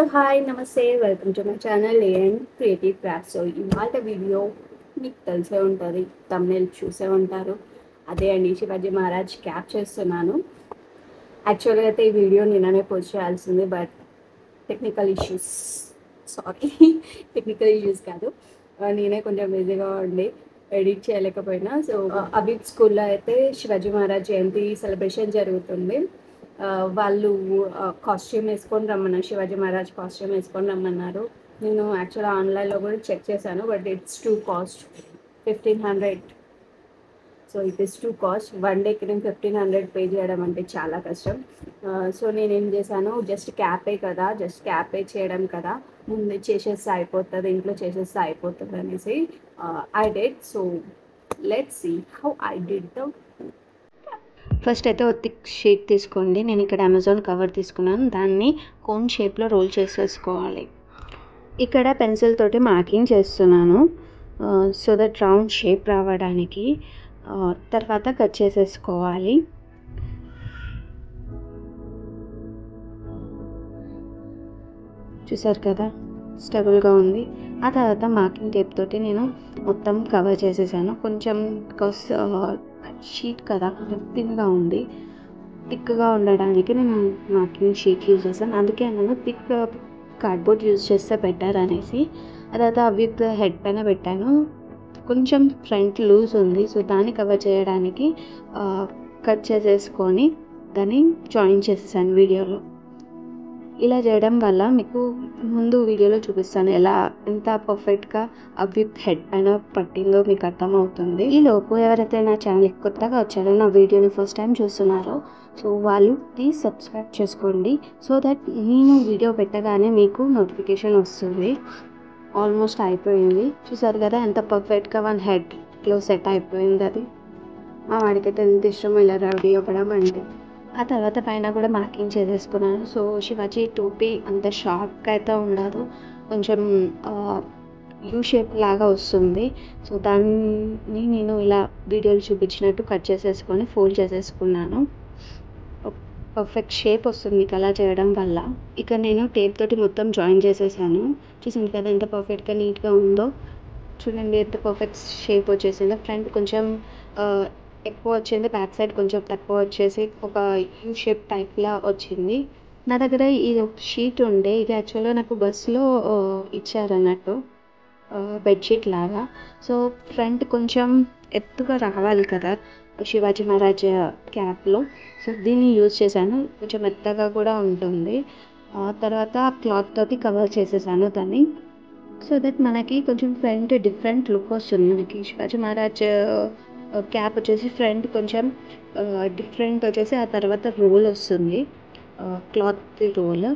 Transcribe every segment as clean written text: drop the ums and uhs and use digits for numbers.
Hello hi నమస్తే welcome to my channel and creative craft. So ఇవాళ video మీకు తెలిసే ఉంటుంది, తమ్నేల్ చూసే ఉంటారు. అదే అండి, శివాజీ మహారాజ్ క్యాప్ చేస్తున్నాను. యాక్చువల్గా అయితే ఈ వీడియో నిన్ననే పోస్ట్ చేయాల్సింది, but technical issues technical issues కాదు, నేనే కొంచెం బిజీగా ఉండి ఎడిట్ చేయలేకపోయినా. సో అబిద్ స్కూల్లో అయితే శివాజీ మహారాజ్ జయంతి సెలబ్రేషన్ జరుగుతుంది. వాళ్ళు కాస్ట్యూమ్ వేసుకొని రమ్మన్నారు, శివాజీ మహారాజ్ కాస్ట్యూమ్ వేసుకొని రమ్మన్నారు. నేను యాక్చువల్గా ఆన్లైన్లో కూడా చెక్ చేశాను, but it's two cost 1500. So it is two cost. One డేకి నేను 1500 పే చేయడం అంటే చాలా కష్టం. సో నేనేం చేశాను, జస్ట్ క్యాపే కదా, జస్ట్ క్యాపే చేయడం కదా, ముందే చేసేస్తే అయిపోతుంది, ఇంట్లో చేసేస్తే అయిపోతుంది అనేసి I did. So let's see how I did the. First అయితే ఒక థిక్ షీట్ తీసుకోండి. నేను ఇక్కడ అమెజాన్ కవర్ తీసుకున్నాను, దాన్ని కోన్ షేప్లో రోల్ చేసేసుకోవాలి. ఇక్కడ పెన్సిల్ తోటి మార్కింగ్ చేస్తున్నాను సో దట్ రౌండ్ షేప్ రావడానికి. తర్వాత కట్ చేసేసుకోవాలి. చూసారు కదా, స్టేబుల్గా ఉంది. ఆ తర్వాత మార్కింగ్ టేప్ తోటి నేను మొత్తం కవర్ చేసేసాను. కొంచెం షీట్ కదా, థిన్గా ఉంది. థిక్గా ఉండడానికి నేను మార్కింగ్ షీట్ యూజ్ చేశాను. అందుకే నేను థిక్ కార్డ్బోర్డ్ యూజ్ చేస్తే బెటర్ అనేసి. ఆ తర్వాత అవిత్ హెడ్ పైన పెట్టాను. కొంచెం ఫ్రంట్ లూజ్ ఉంది, సో దాన్ని కవర్ చేయడానికి కట్ చేసేసుకొని దాన్ని జాయిన్ చేసేసాను వీడియోలో. ఇలా చేయడం వల్ల మీకు ముందు వీడియోలో చూపిస్తాను ఎంత పర్ఫెక్ట్గా అవిత్ హెడ్ పైన పట్టిందో మీకు అర్థమవుతుంది. ఈలోపు ఎవరైతే నా ఛానల్కి కొత్తగా వచ్చారో, నా వీడియోని ఫస్ట్ టైం చూస్తున్నారో, సో వాళ్ళు ప్లీజ్ సబ్స్క్రైబ్ చేసుకోండి, సో దట్ నేను వీడియో పెట్టగానే మీకు నోటిఫికేషన్ వస్తుంది. ఆల్మోస్ట్ అయిపోయింది. చూసారు కదా ఎంత పర్ఫెక్ట్గా వన్ హెడ్లో సెట్ అయిపోయింది. అది మా వాడికైతే ఎంత ఇష్టం ఇలా రెడీ అవ్వడం అంటే. ఆ తర్వాత పైన కూడా మార్కింగ్ చేసేసుకున్నాను. సో శివాజీ టోపీ అంత షార్ప్గా అయితే ఉండదు, కొంచెం యూ షేప్ లాగా వస్తుంది. సో దాన్ని నేను ఇలా వీడియోలు చూపించినట్టు కట్ చేసేసుకొని ఫోల్డ్ చేసేసుకున్నాను. పర్ఫెక్ట్ షేప్ వస్తుంది మీకు అలా చేయడం వల్ల. ఇక నేను టేప్ తోటి మొత్తం జాయిన్ చేసేసాను. చూసింది కదా ఎంత పర్ఫెక్ట్గా నీట్గా ఉందో. చూడండి ఎంత పర్ఫెక్ట్ షేప్ వచ్చేసిందో. ఫ్రంట్ కొంచెం ఎక్కువ వచ్చింది, బ్యాక్ సైడ్ కొంచెం తక్కువ వచ్చేసి ఒక యూ షేప్ టైప్లా వచ్చింది. నా దగ్గర ఇది ఒక షీట్ ఉండే, ఇది యాక్చువల్గా నాకు బస్సులో ఇచ్చారన్నట్టు, బెడ్షీట్ లాగా. సో ఫ్రంట్ కొంచెం ఎత్తుగా రావాలి కదా శివాజీ మహారాజ్ క్యాప్లో, సో దీన్ని యూజ్ చేశాను. కొంచెం మెత్తగా కూడా ఉంటుంది. తర్వాత క్లాత్ తోటి కవర్ చేసేసాను దాన్ని, సో దట్ మనకి కొంచెం ఫ్రంట్ డిఫరెంట్ లుక్ వస్తుంది. మనకి శివాజీ మహారాజ్ క్యాప్ వచ్చేసి ఫ్రంట్ కొంచెం డిఫరెంట్ వచ్చేసి ఆ తర్వాత రోల్ వస్తుంది, క్లాత్ రోల్.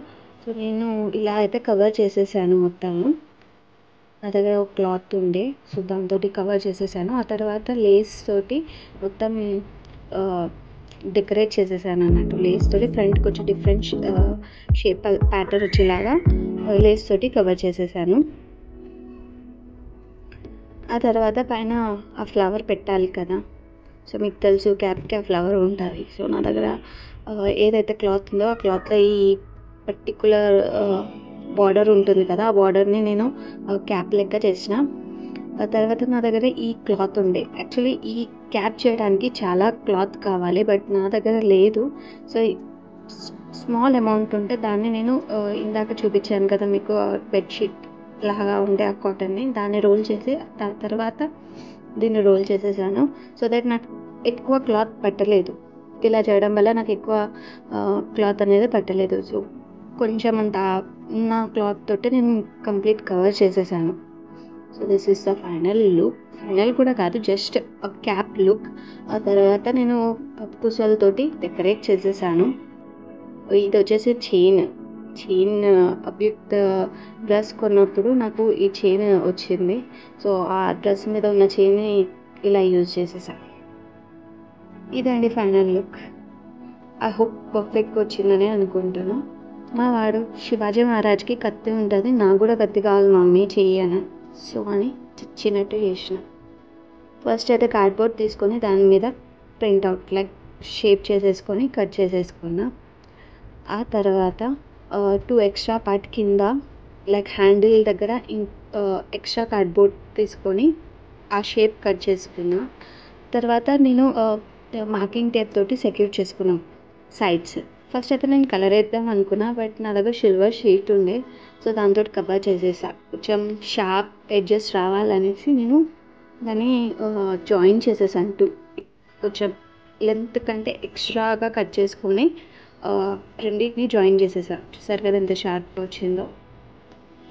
సో నేను ఇలా అయితే కవర్ చేసేసాను మొత్తము. నా దగ్గర ఒక క్లాత్ ఉండే, సో దాంతో కవర్ చేసేసాను. ఆ తర్వాత లేస్ తోటి మొత్తం డెకరేట్ చేసేసాను అన్నట్టు. లేస్ తోటి ఫ్రంట్ కొంచెం డిఫరెంట్ షేప్ ప్యాటర్న్ వచ్చేలాగా లేస్ తోటి కవర్ చేసేసాను. ఆ తర్వాత పైన ఆ ఫ్లవర్ పెట్టాలి కదా, సో మీకు తెలుసు క్యాప్కి ఆ ఫ్లవర్ ఉంటుంది. సో నా దగ్గర ఏదైతే క్లాత్ ఉందో ఆ క్లాత్లో ఈ పర్టికులర్ బార్డర్ ఉంటుంది కదా, ఆ బార్డర్ని నేను క్యాప్ లెక్క చేసిన. ఆ తర్వాత నా దగ్గర ఈ క్లాత్ ఉండే. యాక్చువల్లీ ఈ క్యాప్ చేయడానికి చాలా క్లాత్ కావాలి, బట్ నా దగ్గర లేదు. సో స్మాల్ అమౌంట్ ఉంటే దాన్ని నేను ఇందాక చూపించాను కదా మీకు, బెడ్షీట్ లాగా ఉండే ఆ కాటన్ని, దాన్ని రోల్ చేసి తర్వాత దీన్ని రోల్ చేసేసాను. సో దట్ నాకు ఎక్కువ క్లాత్ పట్టలేదు. ఇలా చేయడం వల్ల నాకు ఎక్కువ క్లాత్ అనేది పట్టలేదు. సో కొంచెం అంత ఉన్న క్లాత్ తోటి నేను కంప్లీట్ కవర్ చేసేసాను. So this is the final look. Final కూడా కాదు, జస్ట్ క్యాప్ లుక్. ఆ తర్వాత నేను పూసలతోటి డెకరేట్ చేసేసాను. ఇది వచ్చేసి చైన్ అవ్యక్త డ్రెస్ కొన్నప్పుడు నాకు ఈ చైన్ వచ్చింది. సో ఆ డ్రెస్ మీద ఉన్న చైన్ని ఇలా యూజ్ చేసేసాను. ఇదండి ఫైనల్ లుక్. ఐ హోప్ పర్ఫెక్ట్గా వచ్చిందని అనుకుంటాను. మా వాడు శివాజీ మహారాజ్కి కత్తి ఉంటుంది, నాకు కూడా కత్తి కావాలి మమ్మీ చెయ్యను, సో అని చిన్నట్టు చేసిన. ఫస్ట్ అయితే కార్డ్బోర్డ్ తీసుకొని దాని మీద ప్రింట్అవుట్ లైక్ షేప్ చేసేసుకొని కట్ చేసేసుకున్నా. ఆ తర్వాత 2 ఎక్స్ట్రా పార్ట్ కింద లైక్ హ్యాండిల్ దగ్గర ఎక్స్ట్రా కార్డ్బోర్డ్ తీసుకొని ఆ షేప్ కట్ చేసుకున్నా. తర్వాత నేను మార్కింగ్ టేప్ తోటి సెక్యూర్ చేసుకున్నాను సైడ్స్. ఫస్ట్ అయితే నేను కలర్ వేద్దాం అనుకున్నా, బట్ నా దగ్గర సిల్వర్ షీట్ ఉండే, సో దాంతో కవర్ చేసేసా. కొంచెం షార్ప్ ఎడ్జెస్ రావాలనేసి నేను దాన్ని జాయిన్ చేసేసాను. కొంచెం లెంత్ కంటే ఎక్స్ట్రాగా కట్ చేసుకొని రెండింటిని జాయిన్ చేసేసా. చూసారు కదా ఎంత షార్ప్ వచ్చిందో.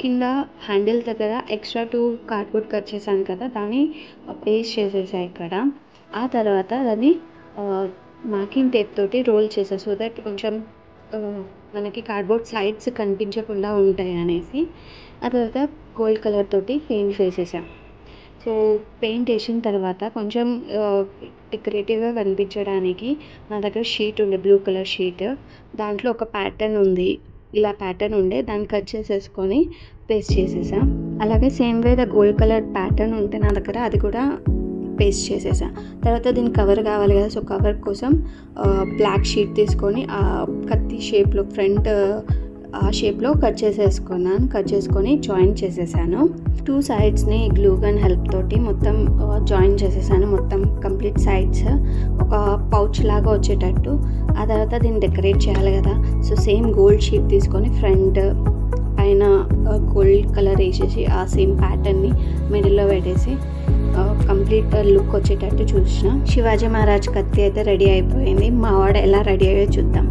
కింద హ్యాండిల్ దగ్గర ఎక్స్ట్రా 2 కార్డ్బోర్డ్ కట్ చేశాను కదా, దాన్ని పేస్ట్ చేసేసా ఇక్కడ. ఆ తర్వాత దాన్ని మార్కింగ్ టేప్ తోటి రోల్ చేసా, సో దట్ కొంచెం మనకి కార్డ్బోర్డ్ సైడ్స్ కనిపించకుండా ఉంటాయి అనేసి. ఆ తర్వాత గోల్డ్ కలర్ తోటి పెయింట్ వేసేసా. సో పెయింట్ వేసిన తర్వాత కొంచెం డెకరేటివ్గా కనిపించడానికి నా దగ్గర షీట్ ఉండే, బ్లూ కలర్ షీట్, దాంట్లో ఒక ప్యాటర్న్ ఉంది, ఇలా ప్యాటర్న్ ఉండే, దాన్ని కట్ చేసేసుకొని పేస్ట్ చేసేసా. అలాగే same way the gold colour pattern ఉంటే నా దగ్గర, అది కూడా పేస్ట్ చేసేసా. తర్వాత దీనికి కవర్ కావాలి కదా, సో కవర్ కోసం బ్లాక్ షీట్ తీసుకొని ఆ కత్తి షేప్లో ఫ్రంట్ ఆ షేప్లో కట్ చేసుకొని జాయిన్ చేసేసాను. 2 సైడ్స్ని గ్లూ గన్ హెల్ప్ తోటి మొత్తం జాయిన్ చేసేసాను, మొత్తం కంప్లీట్ సైడ్స్ ఒక పౌచ్ లాగా వచ్చేటట్టు. ఆ తర్వాత దీన్ని డెకరేట్ చేయాలి కదా, సో సేమ్ గోల్డ్ షీట్ తీసుకొని ఫ్రంట్ పైన గోల్డ్ కలర్ వేసేసి ఆ సేమ్ ప్యాటర్న్ని మిడిల్లో పెట్టేసి కంప్లీట్ లుక్ వచ్చేటట్టు చూసిన. శివాజీ మహారాజ్ కత్తి అయితే రెడీ అయిపోయింది. మా వాడు ఎలా రెడీ అయ్యో చూద్దాం.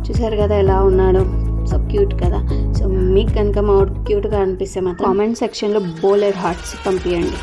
చూసారు కదా ఎలా ఉన్నాడో, సో క్యూట్ కదా. సో మీకు కనుక మా వాడు క్యూట్గా అనిపిస్తే మాత్రం కామెంట్ సెక్షన్లో బోలెడ్ హార్ట్స్ పంపించండి.